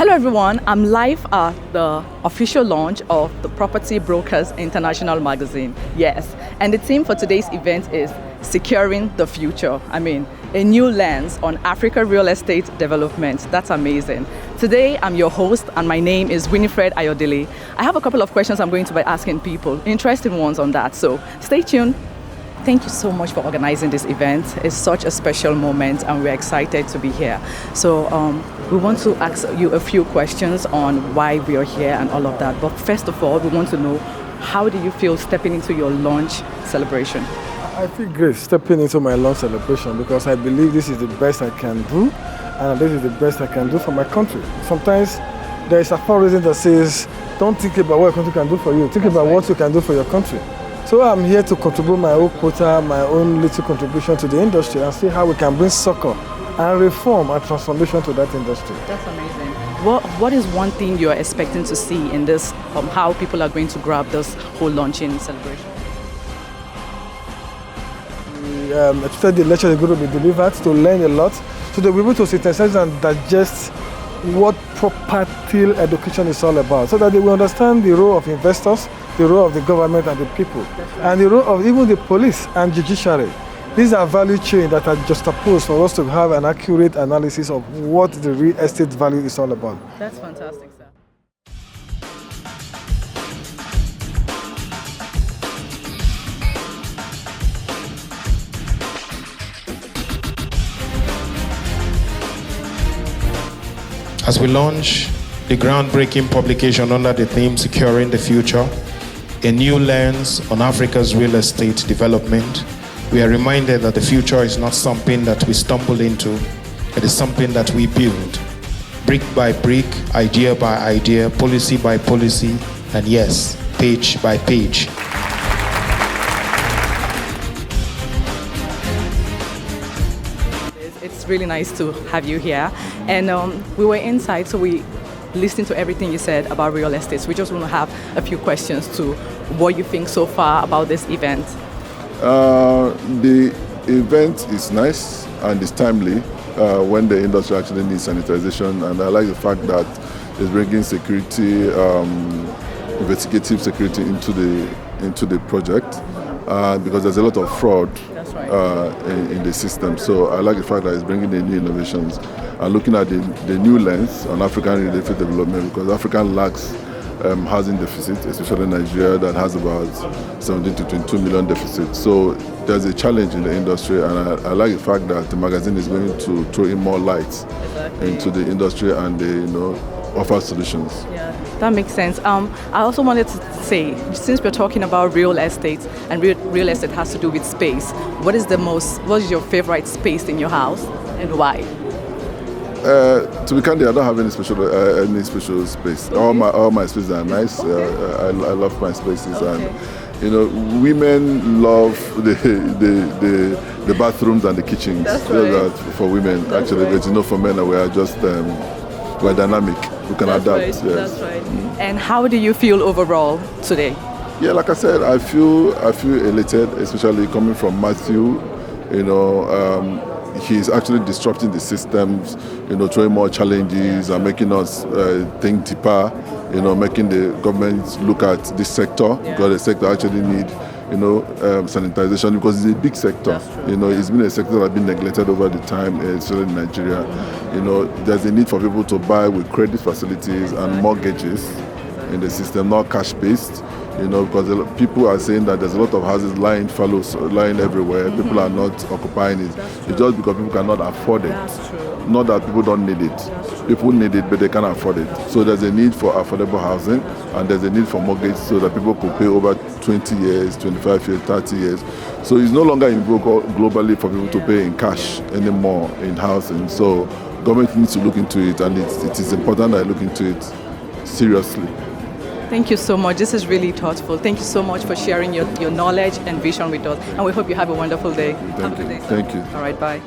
Hello everyone, I'm live at the official launch of the Property Brokers International magazine. Yes, and the theme for today's event is Securing the Future. A new lens on Africa real estate development. That's amazing. Today, I'm your host and my name is Winifred Ayodele. I have a couple of questions I'm going to be asking people, interesting ones on that, so stay tuned. Thank you so much for organizing this event. It's such a special moment and we're excited to be here. So we want to ask you a few questions on why we are here and all of that. But first of all, we want to know, how do you feel stepping into your launch celebration? I feel great stepping into my launch celebration because I believe this is the best I can do and this is the best I can do for my country. Sometimes there is a aphorism that says, don't think about what your country can do for you, think about what you can do for your country. So I'm here to contribute my own quota, my own little contribution to the industry and see how we can bring succor and reform and transformation to that industry. That's amazing. What is one thing you're expecting to see in this, how people are going to grab this whole launching celebration? I expect the lecture is going to be delivered to learn a lot, so they'll be able to synthesize and digest what property education is all about, so that they will understand the role of investors, the role of the government and the people, and the role of even the police and judiciary. These are value chains that are juxtaposed for us to have an accurate analysis of what the real estate value is all about. That's fantastic, sir. As we launch the groundbreaking publication under the theme Securing the Future, a new lens on Africa's real estate development, we are reminded that the future is not something that we stumble into, it is something that we build, brick by brick, idea by idea, policy by policy, and yes, page by page. It's really nice to have you here. And we were inside, so we listened to everything you said about real estate. We just want to have a few questions to what you think so far about this event. The event is nice and it's timely when the industry actually needs sanitization, and I like the fact that it's bringing security, investigative security into the project. Because there's a lot of fraud in the system. So I like the fact that it's bringing in new innovations and looking at the new lens on African real estate development, because Africa lacks housing deficit, especially Nigeria that has about 17 to 22 million deficit. So there's a challenge in the industry, and I like the fact that the magazine is going to throw in more light into the industry and offer solutions. Yeah, that makes sense. I also wanted to say, since we're talking about real estate and real estate has to do with space, what is your favorite space in your house and why? To be candid, I don't have any special space. Okay. All my spaces are nice. I love my spaces, okay. And women love the bathrooms and the kitchens. That's right. For women, that's actually, right. But for men, we are just we're dynamic. We can adapt. Right. Yes. That's right. Mm-hmm. And how do you feel overall today? Yeah, like I said, I feel elated, especially coming from Matthew. He's actually disrupting the systems, throwing more challenges and making us think deeper, making the government look at this sector, because the sector actually need, sanitization, because it's a big sector. It's been a sector that's been neglected over the time, especially in Nigeria. There's a need for people to buy with credit facilities and mortgages in the system, not cash-based. Because people are saying that there's a lot of houses lying everywhere. Mm-hmm. People are not occupying it. It's just because people cannot afford it. That's true. Not that people don't need it. People need it, but they can't afford it. So there's a need for affordable housing, and there's a need for mortgage so that people could pay over 20 years, 25 years, 30 years. So it's no longer in vogue globally for people to pay in cash anymore in housing. So government needs to look into it, and it is important that I look into it seriously. Thank you so much. This is really thoughtful. Thank you so much for sharing your knowledge and vision with us. And we hope you have a wonderful day. Thank you. All right, bye.